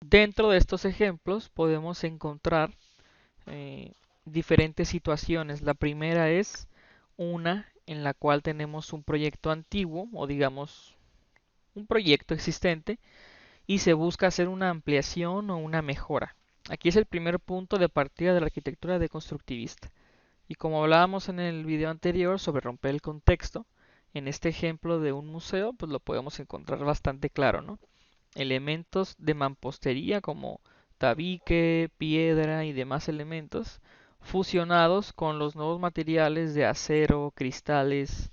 Dentro de estos ejemplos podemos encontrar eh, diferentes situaciones. La primera es una en la cual tenemos un proyecto antiguo o digamos un proyecto existente y se busca hacer una ampliación o una mejora. Aquí es el primer punto de partida de la arquitectura deconstructivista. Y como hablábamos en el video anterior sobre romper el contexto, en este ejemplo de un museo, pues lo podemos encontrar bastante claro, ¿no? Elementos de mampostería como tabique, piedra y demás elementos fusionados con los nuevos materiales de acero, cristales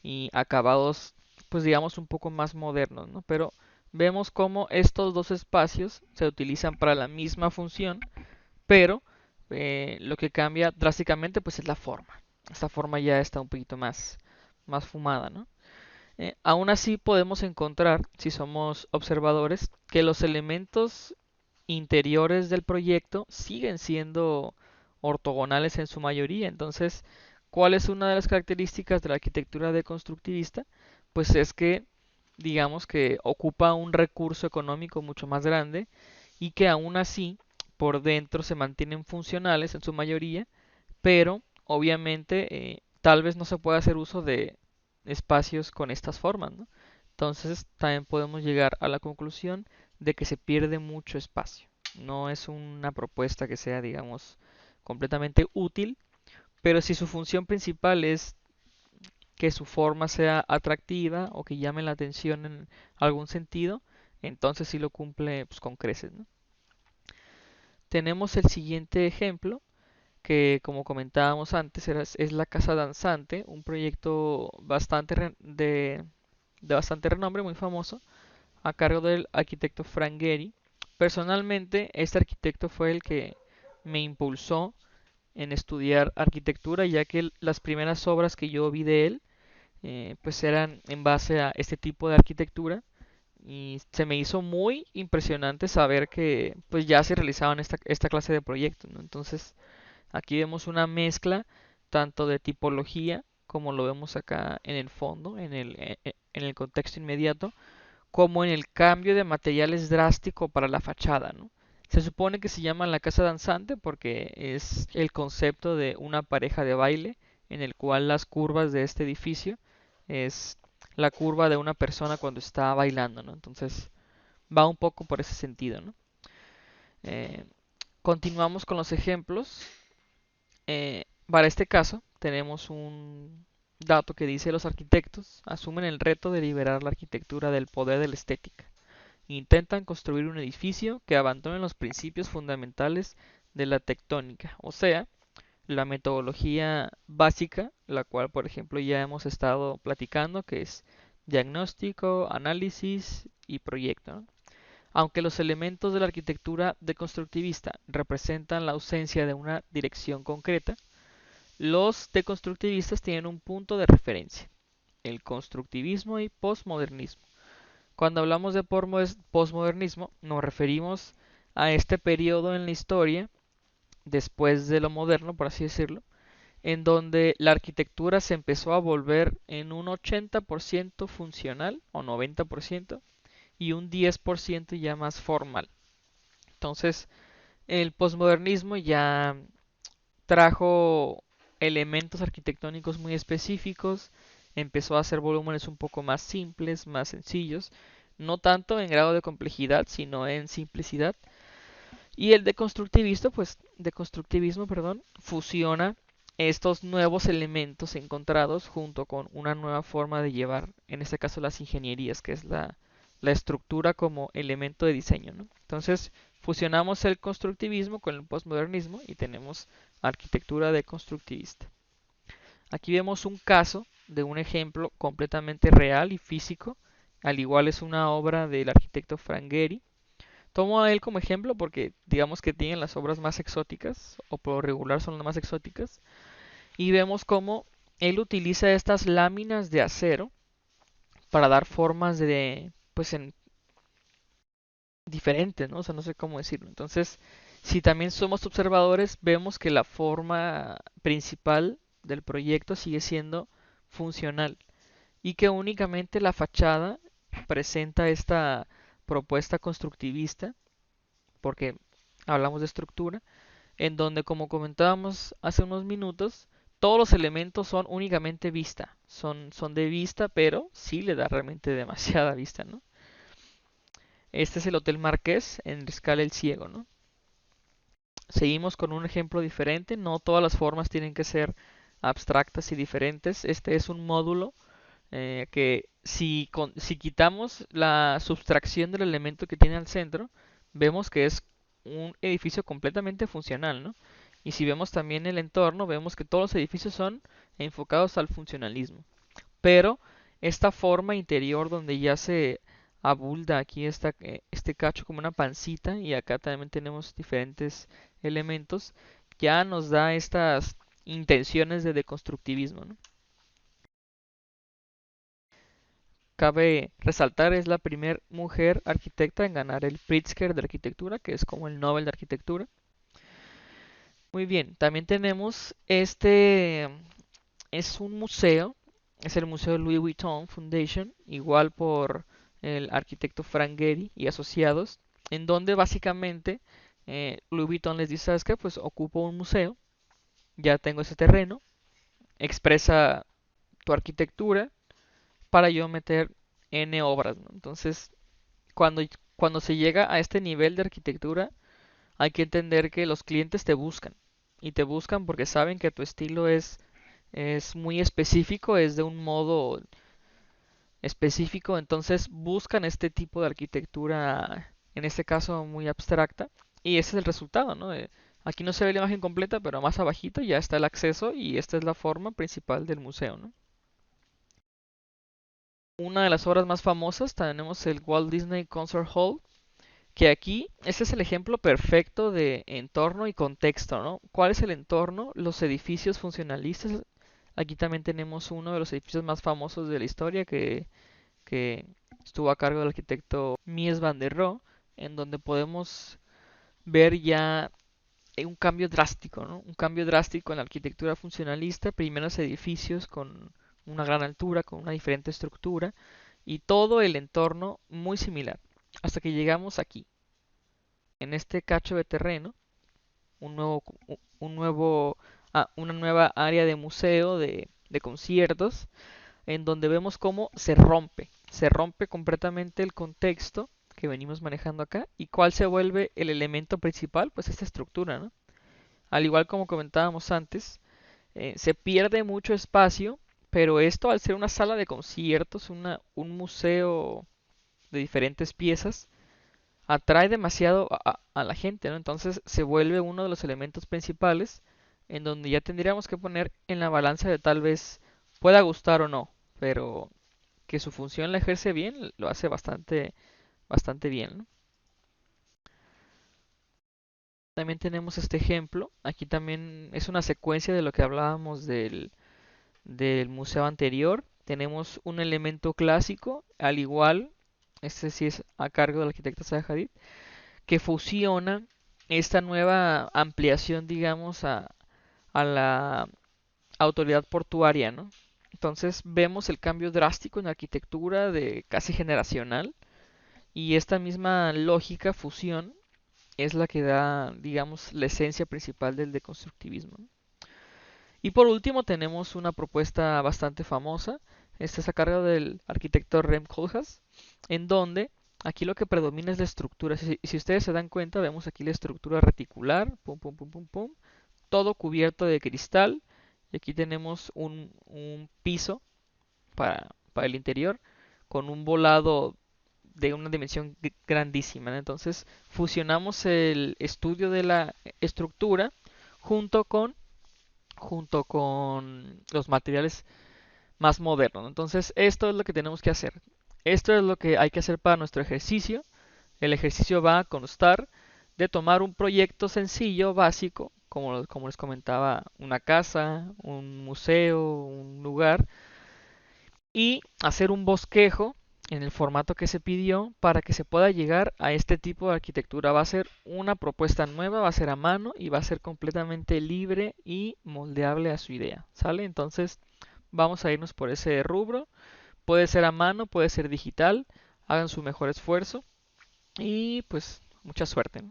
y acabados, pues digamos un poco más modernos, ¿no? Pero vemos cómo estos dos espacios se utilizan para la misma función, pero lo que cambia drásticamente pues es la forma. Esta forma ya está un poquito más fumada, ¿no? Aún así podemos encontrar, si somos observadores, que los elementos interiores del proyecto siguen siendo ortogonales en su mayoría. Entonces, ¿cuál es una de las características de la arquitectura deconstructivista? Pues es que, digamos que ocupa un recurso económico mucho más grande y que aún así por dentro se mantienen funcionales en su mayoría, pero obviamente tal vez no se pueda hacer uso de espacios con estas formas, ¿no? Entonces también podemos llegar a la conclusión de que se pierde mucho espacio. No es una propuesta que sea, digamos, completamente útil, pero si su función principal es que su forma sea atractiva o que llame la atención en algún sentido, entonces sí lo cumple pues, con creces, ¿no? Tenemos el siguiente ejemplo, que como comentábamos antes es la Casa Danzante, un proyecto de bastante renombre, muy famoso, a cargo del arquitecto Frank Gehry. Personalmente, este arquitecto fue el que me impulsó en estudiar arquitectura, ya que las primeras obras que yo vi de él, pues eran en base a este tipo de arquitectura y se me hizo muy impresionante saber que pues ya se realizaban esta clase de proyectos, ¿no? Entonces, aquí vemos una mezcla tanto de tipología, como lo vemos acá en el fondo, en el contexto inmediato, como en el cambio de materiales drástico para la fachada, ¿no? Se supone que se llama la casa danzante porque es el concepto de una pareja de baile en el cual las curvas de este edificio es la curva de una persona cuando está bailando, ¿no? Entonces va un poco por ese sentido, ¿no? Eh, Continuamos con los ejemplos. Para este caso tenemos un dato que dice los arquitectos asumen el reto de liberar la arquitectura del poder de la estética. Intentan construir un edificio que abandone los principios fundamentales de la tectónica, o sea, la metodología básica, la cual por ejemplo ya hemos estado platicando, que es diagnóstico, análisis y proyecto, ¿no? Aunque los elementos de la arquitectura deconstructivista representan la ausencia de una dirección concreta, los deconstructivistas tienen un punto de referencia, el constructivismo y posmodernismo. Cuando hablamos de posmodernismo, nos referimos a este periodo en la historia, después de lo moderno, por así decirlo, en donde la arquitectura se empezó a volver en un 80% funcional o 90% y un 10% ya más formal. Entonces, el posmodernismo ya trajo elementos arquitectónicos muy específicos, empezó a hacer volúmenes un poco más simples, más sencillos, no tanto en grado de complejidad, sino en simplicidad. Y el deconstructivismo, perdón, fusiona estos nuevos elementos encontrados junto con una nueva forma de llevar, en este caso las ingenierías, que es la estructura como elemento de diseño, ¿no? Entonces, fusionamos el constructivismo con el postmodernismo y tenemos arquitectura deconstructivista. Aquí vemos un caso de un ejemplo completamente real y físico, al igual es una obra del arquitecto Frank Gehry. Tomo a él como ejemplo porque digamos que tiene las obras más exóticas, o por lo regular son las más exóticas, y vemos cómo él utiliza estas láminas de acero para dar formas de, pues en diferentes, ¿no? O sea, no sé cómo decirlo. Entonces, si también somos observadores, vemos que la forma principal del proyecto sigue siendo funcional y que únicamente la fachada presenta esta propuesta constructivista porque hablamos de estructura, en donde, como comentábamos hace unos minutos, todos los elementos son únicamente vista, son de vista, pero sí le da realmente demasiada vista, ¿no? Este es el Hotel Marqués en Escala El Ciego, ¿no? Seguimos con un ejemplo diferente, no todas las formas tienen que ser abstractas y diferentes. Este es un módulo que si quitamos la subtracción del elemento que tiene al centro, vemos que es un edificio completamente funcional, ¿no? Y si vemos también el entorno, vemos que todos los edificios son enfocados al funcionalismo. Pero esta forma interior donde ya se abulda aquí este cacho como una pancita y acá también tenemos diferentes elementos, ya nos da estas intenciones de deconstructivismo, ¿no? Cabe resaltar, es la primera mujer arquitecta en ganar el Pritzker de arquitectura, que es como el Nobel de arquitectura. Muy bien, también tenemos es un museo, es el Museo Louis Vuitton Foundation, igual por el arquitecto Frank Gehry y asociados, en donde básicamente Louis Vuitton les dice, ¿sabes qué? Pues ocupo un museo, ya tengo ese terreno, expresa tu arquitectura para yo meter N obras, ¿no? Entonces, cuando, cuando se llega a este nivel de arquitectura, hay que entender que los clientes te buscan. Y te buscan porque saben que tu estilo es muy específico, es de un modo específico, entonces buscan este tipo de arquitectura, en este caso muy abstracta, y ese es el resultado, ¿no? Aquí no se ve la imagen completa, pero más abajito ya está el acceso y esta es la forma principal del museo, ¿no? Una de las obras más famosas tenemos el Walt Disney Concert Hall, que aquí este es el ejemplo perfecto de entorno y contexto, ¿no? ¿Cuál es el entorno? Los edificios funcionalistas. Aquí también tenemos uno de los edificios más famosos de la historia que estuvo a cargo del arquitecto Mies van der Rohe, en donde podemos ver ya un cambio drástico, ¿no? Un cambio drástico en la arquitectura funcionalista, primeros edificios con una gran altura, con una diferente estructura y todo el entorno muy similar, hasta que llegamos aquí, en este cacho de terreno, un nuevo, un nuevo, una nueva área de museo, de conciertos, en donde vemos cómo se rompe completamente el contexto que venimos manejando acá y cuál se vuelve el elemento principal, pues esta estructura, ¿no? Al igual como comentábamos antes, se pierde mucho espacio, pero esto al ser una sala de conciertos, un museo de diferentes piezas, atrae demasiado a la gente, ¿no? Entonces se vuelve uno de los elementos principales en donde ya tendríamos que poner en la balanza de tal vez pueda gustar o no, pero que su función la ejerce bien, lo hace bastante bien, ¿no? También tenemos este ejemplo, aquí también es una secuencia de lo que hablábamos del museo anterior. Tenemos un elemento clásico, al igual, este sí es a cargo del arquitecto Zaha Hadid, que fusiona esta nueva ampliación, digamos, a la autoridad portuaria, ¿no? Entonces vemos el cambio drástico en la arquitectura de casi generacional y esta misma lógica fusión es la que da, digamos, la esencia principal del deconstructivismo, ¿no? Y por último tenemos una propuesta bastante famosa, esta es a cargo del arquitecto Rem Koolhaas, en donde aquí lo que predomina es la estructura. Si ustedes se dan cuenta, vemos aquí la estructura reticular, pum, pum, pum, pum, pum, todo cubierto de cristal. Y aquí tenemos un piso para el interior con un volado de una dimensión grandísima, ¿no? Entonces fusionamos el estudio de la estructura junto con, junto con los materiales más modernos, ¿no? Entonces esto es lo que tenemos que hacer. Esto es lo que hay que hacer para nuestro ejercicio. El ejercicio va a constar de tomar un proyecto sencillo, básico, como les comentaba, una casa, un museo, un lugar, y hacer un bosquejo en el formato que se pidió para que se pueda llegar a este tipo de arquitectura. Va a ser una propuesta nueva, va a ser a mano y va a ser completamente libre y moldeable a su idea. ¿Sale? Entonces vamos a irnos por ese rubro. Puede ser a mano, puede ser digital. Hagan su mejor esfuerzo y pues mucha suerte, ¿no?